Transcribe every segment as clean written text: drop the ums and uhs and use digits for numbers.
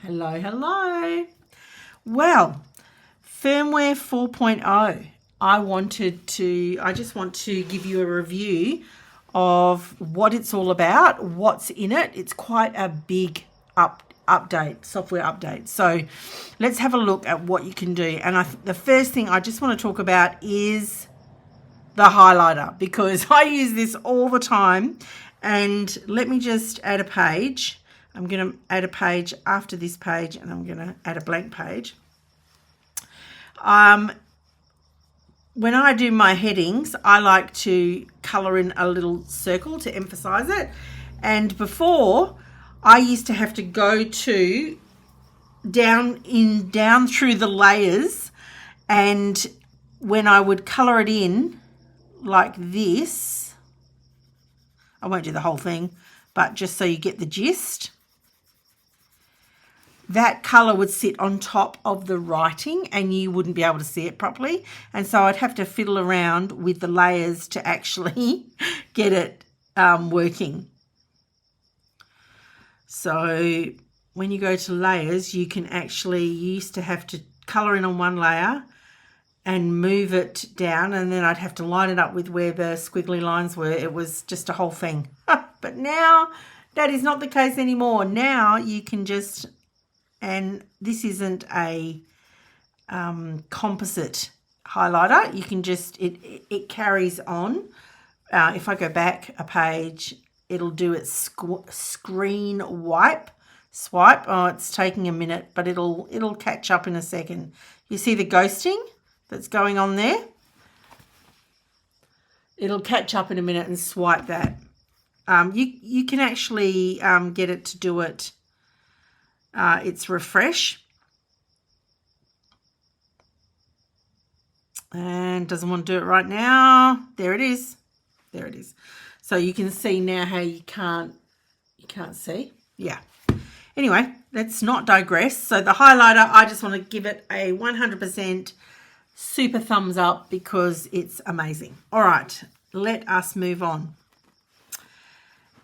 Hello, hello. Well, Firmware 4.0. I just want to give you a review of what it's all about, what's in it. It's quite a big update, software update. So let's have a look at what you can do. And the first thing I just want to talk about is the highlighter, because I use this all the time. And let me just add a page. I'm going to add a page after this page, and I'm going to add a blank page. When I do my headings, I like to colour in a little circle to emphasize it. And before, I used to have to go to down through the layers, and when I would colour it in like this, I won't do the whole thing, but just so you get the gist, that colour would sit on top of the writing and you wouldn't be able to see it properly. And so I'd have to fiddle around with the layers to actually get it working. So when you go to layers, you used to have to colour in on one layer and move it down, and then I'd have to line it up with where the squiggly lines were. It was just a whole thing. But now that is not the case anymore. Now you can just, and this isn't a composite highlighter. You can just, it carries on. If I go back a page, it'll do its screen swipe. Oh, it's taking a minute, but it'll catch up in a second. You see the ghosting that's going on there? It'll catch up in a minute and swipe that. You can actually get it to do it. It's refresh. And doesn't want to do it right now. There it is. There it is. So you can see now how you can't see. Yeah. Anyway, let's not digress. So the highlighter, I just want to give it a 100% super thumbs up because it's amazing. All right, let us move on.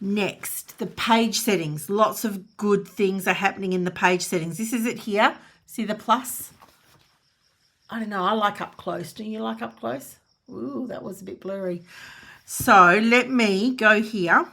Next, the page settings. Lots of good things are happening in the page settings. This is it here. See the plus? I don't know. I like up close. Do you like up close? Ooh, that was a bit blurry. So let me go here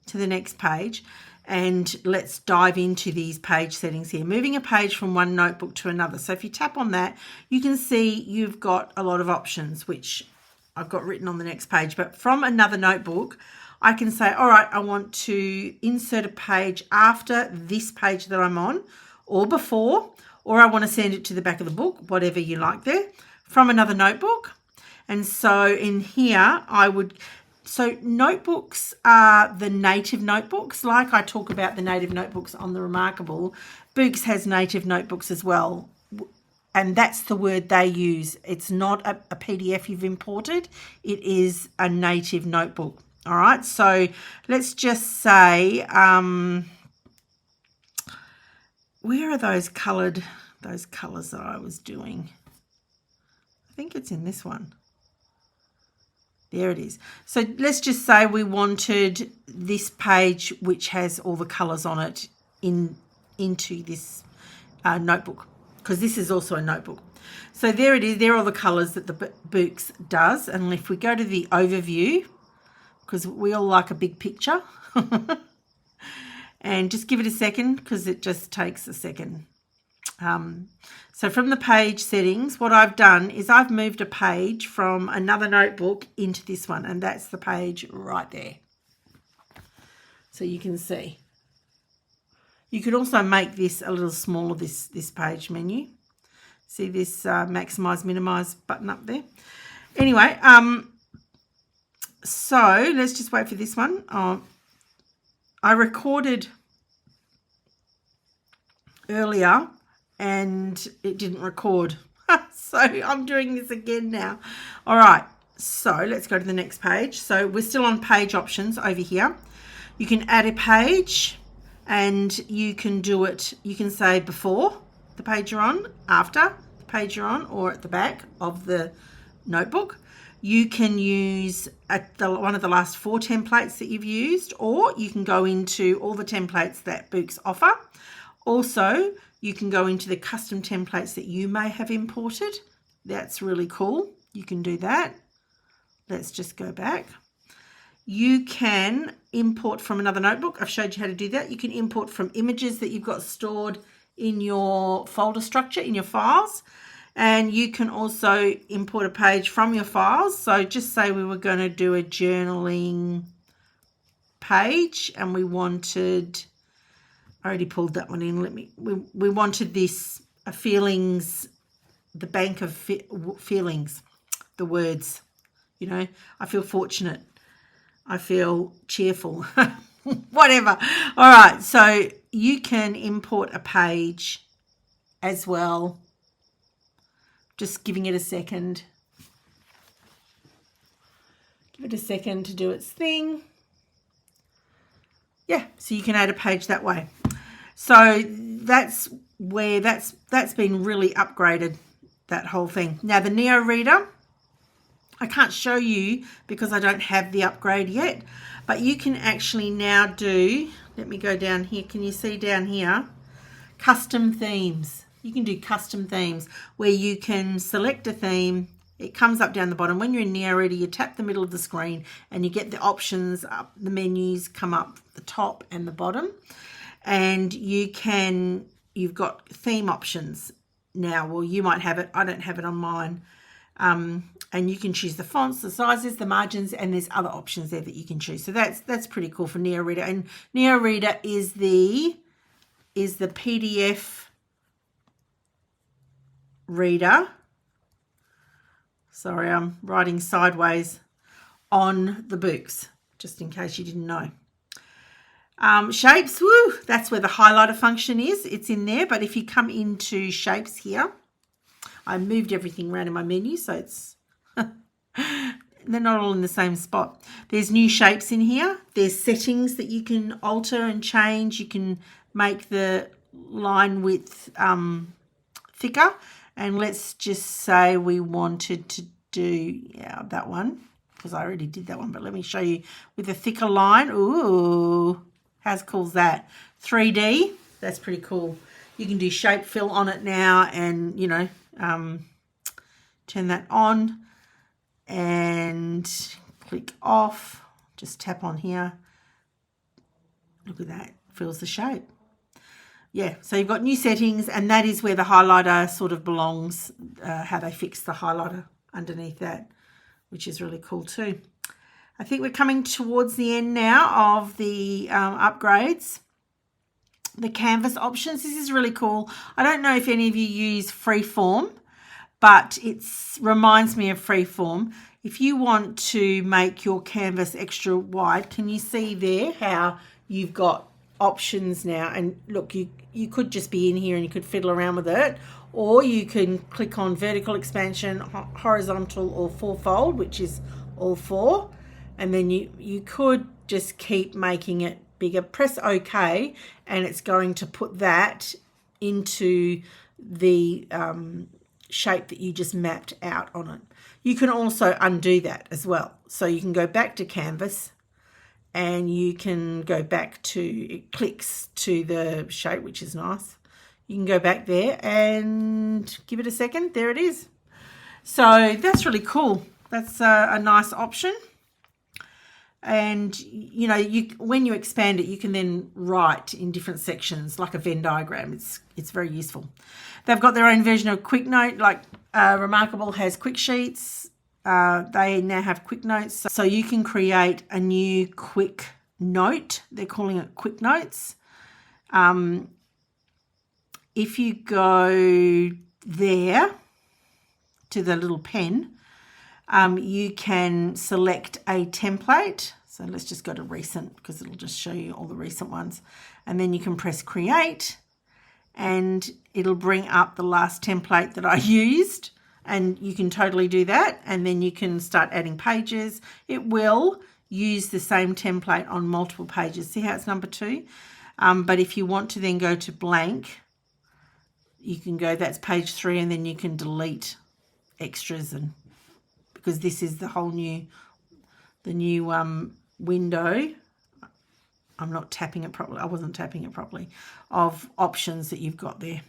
to the next page and let's dive into these page settings here. Moving a page from one notebook to another. So if you tap on that, you can see you've got a lot of options, which I've got written on the next page. But from another notebook, I can say, all right, I want to insert a page after this page that I'm on, or before, or I want to send it to the back of the book, whatever you like there, from another notebook. And so in here, so notebooks are the native notebooks. Like I talk about the native notebooks on the Remarkable, BOOX has native notebooks as well. And that's the word they use. It's not a PDF you've imported. It is a native notebook. All right, so let's just say, where are those colours that I was doing? I think it's in this one. There it is. So let's just say we wanted this page, which has all the colours on it, into this notebook, because this is also a notebook. So there it is. There are all the colours that the BOOX does. And if we go to the overview, because we all like a big picture, and just give it a second because it just takes a second. So from the page settings, what I've done is I've moved a page from another notebook into this one, and that's the page right there. So you can see. You could also make this a little smaller, this page menu. See this maximize, minimize button up there? Anyway, so let's just wait for this one. I recorded earlier and it didn't record. So I'm doing this again now. All right, so let's go to the next page. So we're still on page options over here. You can add a page and you can do it. You can say before the page you're on, after the page you're on, or at the back of the notebook. You can use one of the last 4 templates that you've used, or you can go into all the templates that BOOX offer, Also, you can go into the custom templates that you may have imported. That's really cool. You can do that. Let's just go back. You can import from another notebook. I've showed you how to do that. You can import from images that you've got stored in your folder structure, in your files. And you can also import a page from your files. So just say we were going to do a journaling page and we wanted, I already pulled that one in. We wanted this feelings, the bank of feelings, the words, you know, I feel fortunate. I feel cheerful, whatever. All right, so you can import a page as well. Just giving it a second. Give it a second to do its thing. Yeah, so you can add a page that way. So that's where that's been really upgraded, that whole thing. Now the Neo Reader, I can't show you because I don't have the upgrade yet, but you can actually now do, let me go down here, can you see down here, custom themes. You can do custom themes where you can select a theme. It comes up down the bottom. When you're in Neo Reader, you tap the middle of the screen and you get the options up, the menus come up the top and the bottom, and you've got theme options now. Well, you might have it, I don't have it on mine. And you can choose the fonts, the sizes, the margins, and there's other options there that you can choose. So that's pretty cool for Neo Reader. And Neo Reader is the PDF reader. Sorry, I'm writing sideways on the BOOX, just in case you didn't know. Shapes, woo, that's where the highlighter function is. It's in there, but if you come into shapes here, I moved everything around in my menu, so it's they're not all in the same spot. There's new shapes in here. There's settings that you can alter and change. You can make the line width thicker. And let's just say we wanted to do, that one, because I already did that one. But let me show you with a thicker line. Ooh, how cool is that? 3D, that's pretty cool. You can do shape fill on it now and, you know, turn that on and click off. Just tap on here. Look at that, fills the shape. Yeah, so you've got new settings, and that is where the highlighter sort of belongs, how they fix the highlighter underneath that, which is really cool too. I think we're coming towards the end now of the upgrades. The canvas options, this is really cool. I don't know if any of you use Freeform, but it reminds me of Freeform. If you want to make your canvas extra wide, can you see there how you've got options now? And look, you could just be in here and you could fiddle around with it, or you can click on vertical expansion, horizontal, or fourfold, which is all four, and then you could just keep making it bigger. Press OK, and it's going to put that into the shape that you just mapped out on it. You can also undo that as well. So you can go back to canvas and you can go back to, it clicks to the shape, which is nice. You can go back there and give it a second. There it is. So that's really cool. That's a nice option. And, you know, when you expand it, you can then write in different sections like a Venn diagram. It's very useful. They've got their own version of QuickNote, like Remarkable has Quick Sheets. They now have QuickNotes. So you can create a new quick note. They're calling it QuickNotes. If you go there to the little pen, you can select a template. So let's just go to recent because it'll just show you all the recent ones. And then you can press create and it'll bring up the last template that I used, and you can totally do that. And then you can start adding pages. It will use the same template on multiple pages. See how it's number 2? But if you want to then go to blank, you can go, that's page 3, and then you can delete extras, and because this is the whole new, the new window. I'm not tapping it properly. I wasn't tapping it properly, of options that you've got there.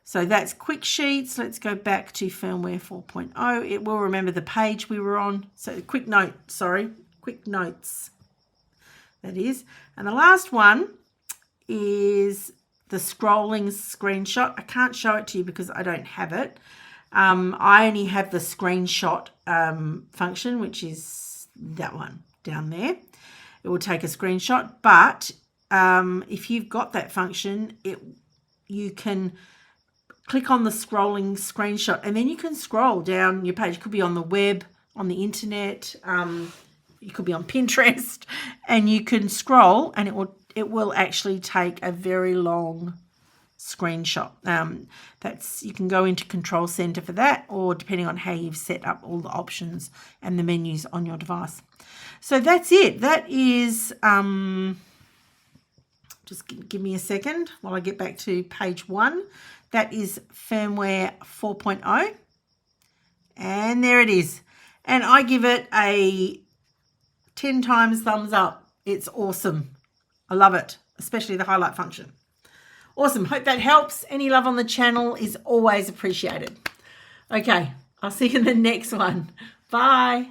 So that's quick sheets. Let's go back to firmware 4.0. It will remember the page we were on. So quick notes, that is. And the last one is the scrolling screenshot. I can't show it to you because I don't have it. I only have the screenshot function, which is that one down there. It will take a screenshot, but if you've got that function, you can click on the scrolling screenshot, and then you can scroll down your page. It could be on the web, on the internet, you could be on Pinterest, and you can scroll, and it will actually take a very long screenshot. You can go into Control Center for that, or depending on how you've set up all the options and the menus on your device. So that's it. That is, just give me a second while I get back to page 1. That is firmware 4.0. And there it is. And I give it a 10 times thumbs up. It's awesome. I love it, especially the highlight function. Awesome. Hope that helps. Any love on the channel is always appreciated. Okay, I'll see you in the next one. Bye.